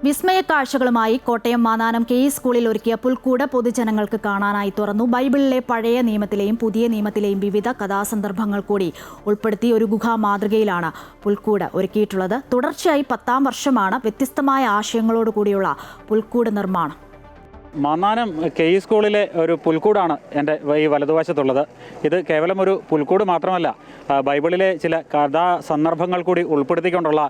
വിസ്മയ കാഴ്ചകളുമായി Kottayam Mannanam K സ്കൂളിൽ ഒരുക്കിയ പുൽക്കൂട് പൊതുജനങ്ങൾക്ക് കാണാനായി തുറന്നു. ബൈബിളിലെ പഴയ നിയമത്തിലെയും പുതിയ നിയമത്തിലെയും വിവിധ കഥാസന്ദർഭങ്ങൾ കൂടി ഉൾപ്പെടുത്തി ഒരു ഗുഹാ മാതൃകയിലാണ് പുൽക്കൂട് ഒരുക്കിയിട്ടുള്ളത്. തുടർച്ചയായി 10ാം വർഷമാണ് വ്യത്യസ്തമായ ആശയങ്ങളോടുകൂടിയുള്ള പുൽക്കൂട് നിർമ്മാണം. മാന്നാനം കെ സ്കൂളിലെ ഒരു പുൽക്കൂടാണ് എൻ്റെ ഈ വലതുവശത്തുള്ളത്. ഇത് കേവലം ഒരു പുൽക്കൂട് മാത്രമല്ല, ബൈബിളിലെ ചില കഥാസന്ദർഭങ്ങൾ കൂടി ഉൾപ്പെടുത്തിക്കൊണ്ടുള്ള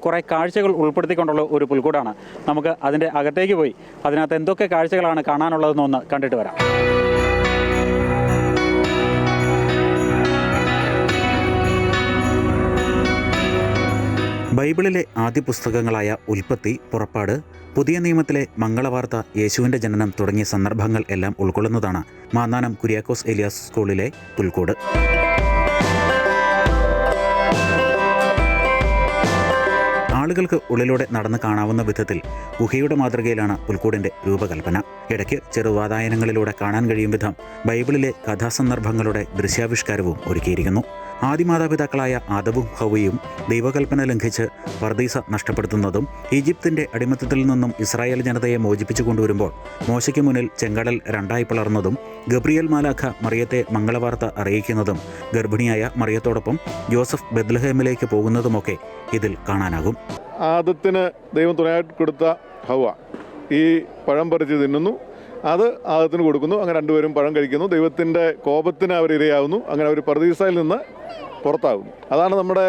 കുറേ കാഴ്ചകൾ ഉൾപ്പെടുത്തിക്കൊണ്ടുള്ള ഒരു പുൽക്കൂടാണ്. നമുക്ക് അതിൻ്റെ അകത്തേക്ക് പോയി അതിനകത്ത് എന്തൊക്കെ കാഴ്ചകളാണ് കാണാനുള്ളതെന്നൊന്ന് കണ്ടിട്ട് വരാം. ബൈബിളിലെ ആദ്യ പുസ്തകങ്ങളായ ഉൽപ്പത്തി, പുറപ്പാട്, പുതിയ നിയമത്തിലെ മംഗളവാർത്ത, യേശുവിൻ്റെ ജനനം തുടങ്ങിയ സന്ദർഭങ്ങൾ എല്ലാം ഉൾക്കൊള്ളുന്നതാണ് മാന്നാനം കുര്യാക്കോസ് ഏലിയാസ് സ്കൂളിലെ പുൽക്കൂട്. ആളുകൾക്ക് ഉള്ളിലൂടെ നടന്ന് കാണാവുന്ന വിധത്തിൽ ഗുഹയുടെ മാതൃകയിലാണ് പുൽക്കൂടിൻ്റെ രൂപകൽപ്പന. ഇടയ്ക്ക് ചെറുവാതായനങ്ങളിലൂടെ കാണാൻ കഴിയും വിധം ബൈബിളിലെ കഥാസന്ദർഭങ്ങളുടെ ദൃശ്യാവിഷ്കാരവും ഒരുക്കിയിരിക്കുന്നു. ആദിമാതാപിതാക്കളായ ആദവും ഹവ്വയും ദൈവകൽപ്പന ലംഘിച്ച് പർദീസ നഷ്ടപ്പെടുത്തുന്നതും ഈജിപ്തിൻ്റെ അടിമത്തത്തിൽ നിന്നും ഇസ്രായേൽ ജനതയെ മോചിപ്പിച്ചു കൊണ്ടുവരുമ്പോൾ മോശയ്ക്ക് മുന്നിൽ ചെങ്കടൽ രണ്ടായി പിളർന്നതും ഗബ്രിയേൽ മാലാഖ മറിയത്തെ മംഗളവാർത്ത അറിയിക്കുന്നതും ഗർഭിണിയായ മറിയത്തോടൊപ്പം ജോസഫ് ബെത്ലഹേമിലേക്ക് പോകുന്നതുമൊക്കെ ഇതിൽ കാണാനാകും. ആദത്തിന് ദൈവം തുണയായിട്ട് കൊടുത്ത ഹവ്വ ഈ പഴം പറിച്ച് തിന്നുന്നു, അത് ആദത്തിന് കൊടുക്കുന്നു. അങ്ങനെ രണ്ടുപേരും പഴം കഴിക്കുന്നു. ദൈവത്തിൻ്റെ കോപത്തിന് അവർ ഇരയാവുന്നു. അങ്ങനെ അവർ പർദീസയിൽ നിന്ന് പുറത്താകുന്നു. അതാണ് നമ്മുടെ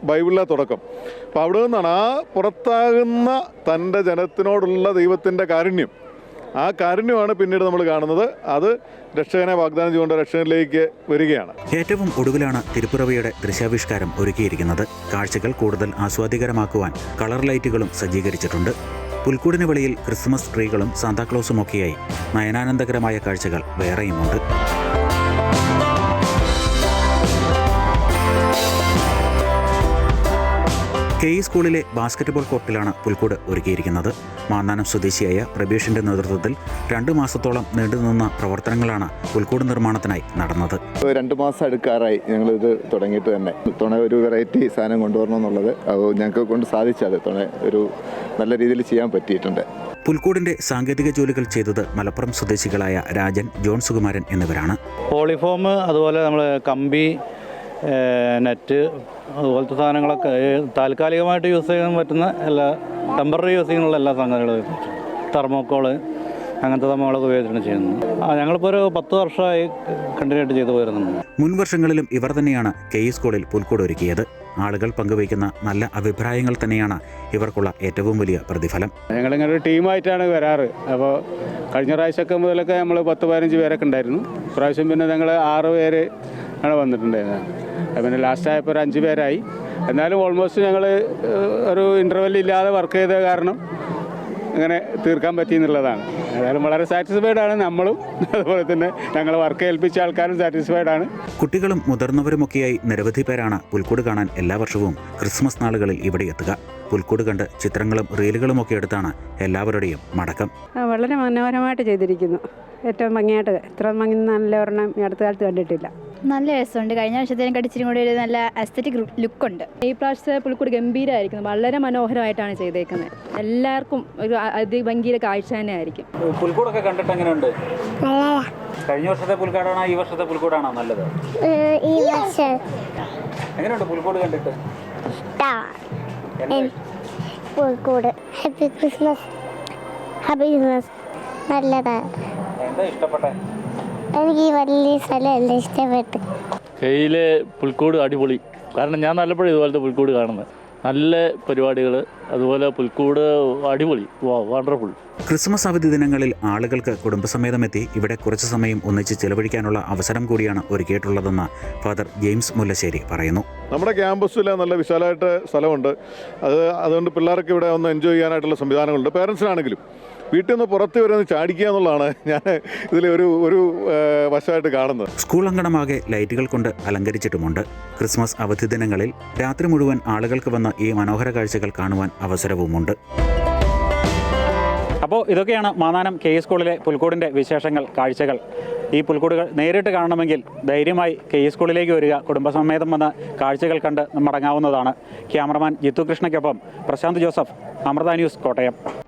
ബൈബിളിലെ തുടക്കം. അപ്പോൾ അവിടെ നിന്നാണ് ആ പുറത്താകുന്ന തൻ്റെ ജനത്തിനോടുള്ള ദൈവത്തിൻ്റെ കാരുണ്യം. ആ കാരുണ്യമാണ് പിന്നീട് നമ്മൾ കാണുന്നത്. അത് രക്ഷകനെ വാഗ്ദാനം ചെയ്തുകൊണ്ട് രക്ഷകനിലേക്ക് വരികയാണ്. ഏറ്റവും ഒടുവിലാണ് തിരുപ്പിറവിയുടെ ദൃശ്യാവിഷ്കാരം ഒരുക്കിയിരിക്കുന്നത്. കാഴ്ചകൾ കൂടുതൽ ആസ്വാദികരമാക്കുവാൻ കളർ ലൈറ്റുകളും സജ്ജീകരിച്ചിട്ടുണ്ട്. പുൽക്കൂടിന് വെളിയിൽ ക്രിസ്മസ് ട്രീകളും സാന്താക്ലോസുമൊക്കെയായി നയനാനന്ദകരമായ കാഴ്ചകൾ വേറെയുമുണ്ട്. കെ സ്കൂളിലെ ബാസ്കറ്റ്ബോൾ കോർട്ടിലാണ് പുൽക്കൂട് ഒരുക്കിയിരിക്കുന്നത്. മാന്നാനം സ്വദേശിയായ പ്രബീഷിന്റെ നേതൃത്വത്തിൽ 2 മാസത്തോളം നീണ്ടുനിന്ന പ്രവർത്തനങ്ങളാണ് പുൽക്കൂട് നിർമ്മാണത്തിനായി നടന്നത്. 2 മാസം എടുക്കാറായി ഞങ്ങളിത് തുടങ്ങിയിട്ട് തന്നെ. തുണ ഒരു വെറൈറ്റി സാധനം കൊണ്ടുവരണമെന്നുള്ളത് ഞങ്ങൾക്ക് കൊണ്ട് സാധിച്ചത് തുണ ഒരു നല്ല രീതിയിൽ ചെയ്യാൻ പറ്റിയിട്ടുണ്ട്. പുൽക്കൂടിന്റെ സാങ്കേതിക ജോലികൾ ചെയ്തത് മലപ്പുറം സ്വദേശികളായ രാജൻ, ജോൺ സുകുമാരൻ എന്നിവരാണ്. പോളിഫോം, അതുപോലെ നമ്മൾ കമ്പി, നെറ്റ്, അതുപോലത്തെ സാധനങ്ങളൊക്കെ താൽക്കാലികമായിട്ട് യൂസ് ചെയ്യാൻ പറ്റുന്ന ടെമ്പററി യൂസ് ചെയ്യാനുള്ള എല്ലാ സംഗതികളും, തെർമോക്കോള് അങ്ങനത്തെ സംഭവങ്ങളൊക്കെ ഉപയോഗിച്ചാണ് ചെയ്യുന്നത്. ഞങ്ങളിപ്പോൾ ഒരു 10 വർഷമായി കണ്ടിന്യൂ ആയിട്ട് ചെയ്തു പോരുന്നുണ്ട്. മുൻ വർഷങ്ങളിലും ഇവർ തന്നെയാണ് കെ സ്കൂളിൽ പുൽക്കൂട് ഒരുക്കിയത്. ആളുകൾ പങ്കുവയ്ക്കുന്ന നല്ല അഭിപ്രായങ്ങൾ തന്നെയാണ് ഇവർക്കുള്ള ഏറ്റവും വലിയ പ്രതിഫലം. ഞങ്ങളിങ്ങനെ ഒരു ടീമായിട്ടാണ് വരാറ്. അപ്പോൾ കഴിഞ്ഞ പ്രാവശ്യമൊക്കെ മുതലൊക്കെ നമ്മൾ 10-15 പേരൊക്കെ ഉണ്ടായിരുന്നു. പ്രാവശ്യം പിന്നെ ഞങ്ങൾ 6 പേര് ആണ് വന്നിട്ടുണ്ടായിരുന്നത്. പിന്നെ ലാസ്റ്റ് ആയപ്പോൾ ഒരു 5 പേരായി. എന്നാലും ഓൾമോസ്റ്റ് ഞങ്ങൾ ഒരു ഇൻ്റർവെൽ ഇല്ലാതെ വർക്ക് ചെയ്ത കാരണം അങ്ങനെ തീർക്കാൻ പറ്റിയെന്നുള്ളതാണ്. ഏതായാലും വളരെ സാറ്റിസ്ഫൈഡ് ആണ് നമ്മളും, അതുപോലെ തന്നെ ഞങ്ങൾ വർക്ക് ഏൽപ്പിച്ച ആൾക്കാരും സാറ്റിസ്ഫൈഡ് ആണ്. കുട്ടികളും മുതിർന്നവരുമൊക്കെയായി നിരവധി പേരാണ് പുൽക്കൂട് കാണാൻ എല്ലാ വർഷവും ക്രിസ്മസ് നാളുകളിൽ ഇവിടെ എത്തുക. പുൽക്കൂട് കണ്ട് ചിത്രങ്ങളും റീലുകളും ഒക്കെ എടുത്താണ് എല്ലാവരുടെയും മടക്കം. വളരെ മനോഹരമായിട്ട് ചെയ്തിരിക്കുന്നു. ഏറ്റവും ഭംഗിയായിട്ട്, ഇത്ര ഭംഗി നല്ല ഒരെണ്ണം ഈ അടുത്ത കാലത്ത് കണ്ടിട്ടില്ല. നല്ല രസമുണ്ട്. കഴിഞ്ഞ വർഷത്തേനും ഇച്ചിരി കൂടി ഒരു നല്ല അസ്തറ്റിക് ലുക്കുണ്ട്. ഈ പ്രാവശ്യത്തെ പുൽക്കൂട് ഗംഭീരമായിരിക്കുന്നു. വളരെ മനോഹരമായിട്ടാണ് ചെയ്തേക്കുന്നത്. എല്ലാവർക്കും ഒരു അതിഭംഗിയുടെ കാഴ്ച തന്നെ ആയിരിക്കും. പുൽക്കൂടൊക്കെ കണ്ടിട്ട് എങ്ങനെയുണ്ട്? കഴിഞ്ഞ വർഷത്തെ പുൽക്കൂടാണോ ഈ വർഷത്തെ പുൽക്കൂടാണോ നല്ലത്? എങ്ങനെയുണ്ട് പുൽക്കൂട് കണ്ടിട്ട്? പുൽക്കൂട് ഹാപ്പി ക്രിസ്മസ്, ഹാപ്പി ക്രിസ്മസ്. നല്ലതാണ്. എന്താ ഇഷ്ടപ്പെട്ടെ? എനിക്ക് വലിയ സ്ഥലമല്ല ഇഷ്ടപ്പെട്ടു. കയ്യിലെ പുൽക്കൂട് അടിപൊളി. കാരണം ഞാൻ നല്ലപ്പോഴും ഇതുപോലത്തെ പുൽക്കൂട് കാണുന്നത്. നല്ല പരിപാടികൾ, അതുപോലെ പുൽക്കൂട് അടിപൊളി, വണ്ടർഫുൾ. ക്രിസ്മസ് അവധി ദിനങ്ങളിൽ ആളുകൾക്ക് കുടുംബസമേതമെത്തി ഇവിടെ കുറച്ചു സമയം ഒന്നിച്ച് ചെലവഴിക്കാനുള്ള അവസരം കൂടിയാണ് ഒരുക്കിയിട്ടുള്ളതെന്ന് ഫാദർ ജെയിംസ് മുല്ലശ്ശേരി പറയുന്നു. നമ്മുടെ ക്യാമ്പസിൽ നല്ല വിശാലമായിട്ട് സ്ഥലമുണ്ട്. അതുകൊണ്ട് പിള്ളേർക്ക് ഇവിടെ ഒന്ന് എൻജോയ് ചെയ്യാനായിട്ടുള്ള സംവിധാനങ്ങളുണ്ട്. പേരൻസിനാണെങ്കിലും വീട്ടിൽ നിന്ന് പുറത്ത് വരെ ഒന്ന് ചാടിക്കുക എന്നുള്ളതാണ് ഞാൻ ഇതിൽ ഒരു വശമായിട്ട് കാണുന്നത്. സ്കൂൾ അങ്കണമാകെ ലൈറ്റുകൾ കൊണ്ട് അലങ്കരിച്ചിട്ടുമുണ്ട്. ക്രിസ്മസ് അവധി ദിനങ്ങളിൽ രാത്രി മുഴുവൻ ആളുകൾക്ക് വന്ന് ഈ മനോഹര കാഴ്ചകൾ കാണുവാൻ അവസരവുമുണ്ട്. അപ്പോൾ ഇതൊക്കെയാണ് മാന്നാനം കെ സ്കൂളിലെ പുൽക്കൂടിൻ്റെ വിശേഷങ്ങൾ, കാഴ്ചകൾ. ഈ പുൽക്കൂടുകൾ നേരിട്ട് കാണണമെങ്കിൽ ധൈര്യമായി KE സ്കൂളിലേക്ക് വരിക. കുടുംബസമേതം വന്ന് കാഴ്ചകൾ കണ്ട് മടങ്ങാവുന്നതാണ്. ക്യാമറമാൻ ജിത്തു കൃഷ്ണയ്ക്കൊപ്പം പ്രശാന്ത് ജോസഫ്, അമൃത ന്യൂസ്, കോട്ടയം.